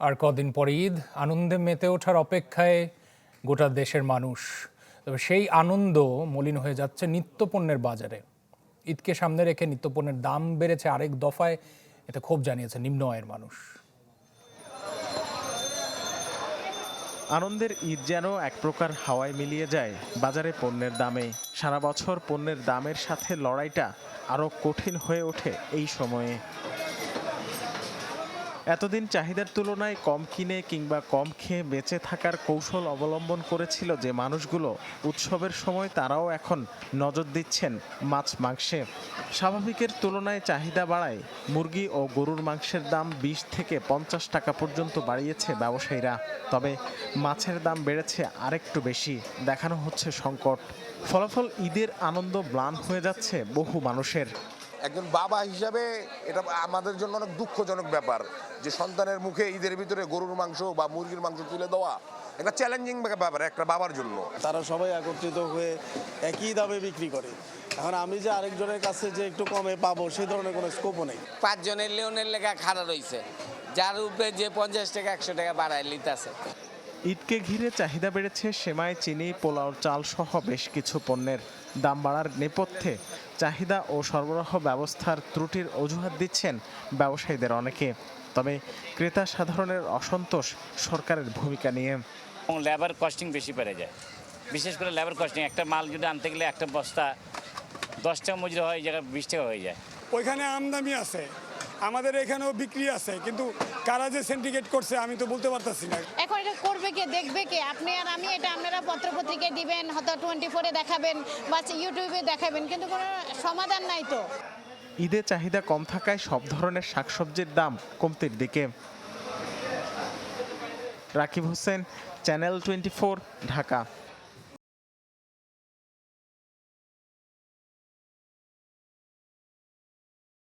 আর কদিন পরে ঈদ, আনন্দে মেতে ওঠার অপেক্ষায় গোটা দেশের মানুষ। তবে সেই আনন্দ মলিন হয়ে যাচ্ছে নিত্যপণ্যের বাজারে। ঈদকে সামনে রেখে নিত্যপণ্যের দাম বেড়েছে আরেক দফায়, এতে ক্ষোভ জানিয়েছে নিম্ন আয়ের মানুষ। আনন্দের ঈদ যেন এক প্রকার হাওয়ায় মিলিয়ে যায় বাজারে পণ্যের দামে। সারা বছর পণ্যের দামের সাথে লড়াইটা আরও কঠিন হয়ে ওঠে এই সময়ে। এতদিন চাহিদার তুলনায় কম কিনে কিংবা কম খেয়ে বেঁচে থাকার কৌশল অবলম্বন করেছিল যে মানুষগুলো, উৎসবের সময় তারাও এখন নজর দিচ্ছেন মাছ মাংসে। স্বাভাবিকের তুলনায় চাহিদা বাড়ায় মুরগি ও গরুর মাংসের দাম 20 থেকে 50 টাকা পর্যন্ত বাড়িয়েছে ব্যবসায়ীরা। তবে মাছের দাম বেড়েছে আরেকটু বেশি, দেখানো হচ্ছে সংকট। ফলাফল ঈদের আনন্দ ম্লান হয়ে যাচ্ছে বহু মানুষের। একজন বাবা হিসাবে এটা আমাদের জন্য অনেক দুঃখজনক ব্যাপার যে সন্তানের মুখে ঈদের ভিতরে গরুর মাংস বা মুরগির মাংস তুলে দেওয়া একটা চ্যালেঞ্জিং ব্যাপার একটা বাবার জন্য। তারা সবাই একত্রিত হয়ে একই দামে বিক্রি করে। এখন আমি যে আরেকজনের কাছে যে একটু কমে পাবো সেই ধরনের কোনো স্কোপও নেই। 5 জনের লেওনের লেখা খাড়া রয়েছে, যার উপরে যে 50 টাকা 100 টাকা বাড়ায় লিতেছে। ঈদকে ঘিরে চাহিদা বেড়েছে সেমাই, চিনি, পোলাও চাল সহ বেশ কিছু পণ্যের। দাম বাড়ার নেপথ্যে চাহিদা ও সরবরাহ ব্যবস্থার ত্রুটির অজুহাত দিচ্ছেন ব্যবসায়ীদের অনেকে। তবে ক্রেতা সাধারণের অসন্তোষ সরকারের ভূমিকা নিয়ে। লেবার কস্টিং বেশি বেড়ে যায়, বিশেষ করে লেবার কস্টিং। একটা মাল যদি আনতে গেলে একটা বস্তা 10 টাকা মজুরি হয়, এই জায়গায় 20 টাকা হয়ে যায়। ওইখানে আমদানি আছে, আমাদের এখানেও বিক্রি আছে, কিন্তু কারা যে সিন্ডিকেট করছে আমি তো বলতে পারতাছি না। এখন এটা করবে কে, দেখবে কে? আপনি আর আমি, এটা আপনারা পত্রপত্রিকায় দিবেন, হয়তো 24-এ দেখাবেন বা ইউটিউবে দেখাবেন, কিন্তু কোনো সমাধান নাই তো। ঈদে চাহিদা কম থাকায় সব ধরনের শাকসবজির দাম কমতির দিকে। রাকিব হোসেন, চ্যানেল 24, ঢাকা।